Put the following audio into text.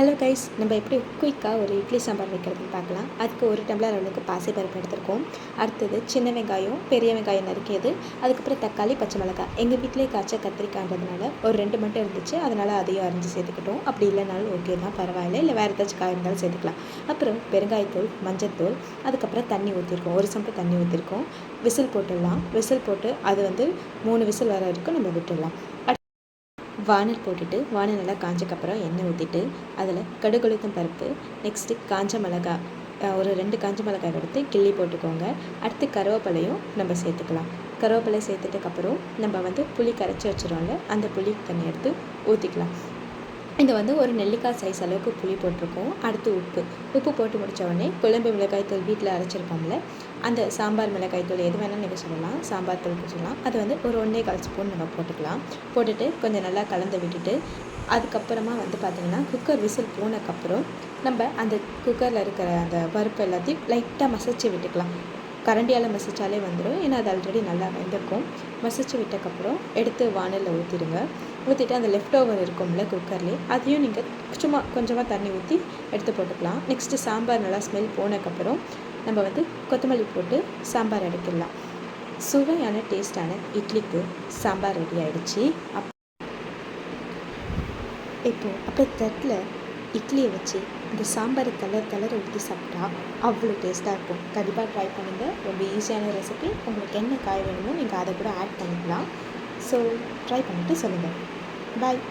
Hello guys, நம்ம எப்படி குயிக்காக ஒரு இட்லி சாம்பார் வைக்கிறதுன்னு பார்க்கலாம். அதுக்கு ஒரு டம்ளர் அளவுக்கு பாசிப்பருப்பு எடுத்துருக்கோம். அடுத்தது சின்ன வெங்காயம், பெரிய வெங்காயம் நறுக்கியது, அதுக்கப்புறம் தக்காளி, பச்சை மிளகாய். எங்கள் வீட்டிலே காய்ச்ச கத்திரிக்காய்ன்றதுனால ஒரு 2 மட்டும் இருந்துச்சு, அதனால் அதையும் அரிஞ்சு சேர்த்துக்கிட்டோம். அப்படி இல்லைனாலும் ஓகே தான், பரவாயில்ல. இல்லை வேறு ஏதாச்சும் காய் இருந்தாலும் சேர்த்துக்கலாம். அப்புறம் பெருங்காயத்தூள், மஞ்சத்தூள், அதுக்கப்புறம் தண்ணி ஊற்றிருக்கோம். ஒரு சம்பு தண்ணி ஊற்றிருக்கோம். விசில் போட்டுடலாம். விசில் போட்டு அது 3 விசில் வர வரைக்கும் நம்ம விட்டுடலாம். வானல் போட்டுட்டு வானல் நல்லா காஞ்சக்கப்புறம் எண்ணெய் ஊற்றிட்டு அதில் கடுகு உளுத்தம் பருப்பு, நெக்ஸ்ட்டு காஞ்ச மிளகாய், ஒரு 2 காஞ்ச மிளகாய் எடுத்து கிள்ளி போட்டுக்கோங்க. அடுத்து கருவேப்பிலையும் நம்ம சேர்த்துக்கலாம். கருவேப்பிலை சேர்த்துட்டுக்கப்புறம் நம்ம புளி கரைச்சி வச்சுருவோம்ல, அந்த புளி தண்ணி எடுத்து ஊற்றிக்கலாம். இங்கே ஒரு நெல்லிக்காய் சைஸ் அளவுக்கு புளி போட்டிருக்கோம். அடுத்து உப்பு போட்டு முடித்த உடனே குழம்பு மிளகாய்த்தூள் வீட்டில் அரைச்சிருக்கோம்ல, அந்த சாம்பார் மிளகாய்த்தூள் எது வேணாலும் நீங்கள் சொல்லலாம், சாம்பார் தூள் சொல்லலாம். அது ஒரு 1.25 ஸ்பூன் நம்ம போட்டுக்கலாம். போட்டுட்டு கொஞ்சம் நல்லா கலந்து விட்டுட்டு அதுக்கப்புறமா பார்த்திங்கன்னா குக்கர் விசில் போனதுக்கப்புறம் நம்ம அந்த குக்கரில் இருக்கிற அந்த பருப்பு எல்லாத்தையும் லைட்டாக மசிச்சு விட்டுக்கலாம். கரண்டியால் மசிச்சாலே வந்துடும், ஏன்னா அது ஆல்ரெடி நல்லா வெந்திருக்கும். மசிச்சு விட்டக்கப்புறம் எடுத்து வானலில் ஊற்றிடுங்க. ஊற்றிட்டு அந்த லெஃப்ட் ஓவர் இருக்கும்ல குக்கர்லேயே, அதையும் நீங்கள் சும்மா கொஞ்சமாக தண்ணி ஊற்றி எடுத்து போட்டுக்கலாம். நெக்ஸ்ட்டு சாம்பார் நல்லா ஸ்மெல் போனதுக்கப்புறம் நம்ம கொத்தமல்லி போட்டு சாம்பார் எடுத்துடலாம். சுவையான டேஸ்டான இட்லிக்கு சாம்பார் ரெடி ஆகிடுச்சு. இப்போது அப்படியே தட்டில் இட்லியை வச்சு இந்த சாம்பாரை கலர் ஊற்றி சாப்பிட்டா அவ்வளோ டேஸ்ட்டாக இருக்கும். கண்டிப்பாக ட்ரை பண்ணுங்கள். ரொம்ப ஈஸியான ரெசிபி. உங்களுக்கு என்ன காய் வேணுமோ நீங்கள் அதை கூட ஆட் பண்ணிக்கலாம். ஸோ ட்ரை பண்ணிவிட்டு சொல்லுங்கள். பாய்.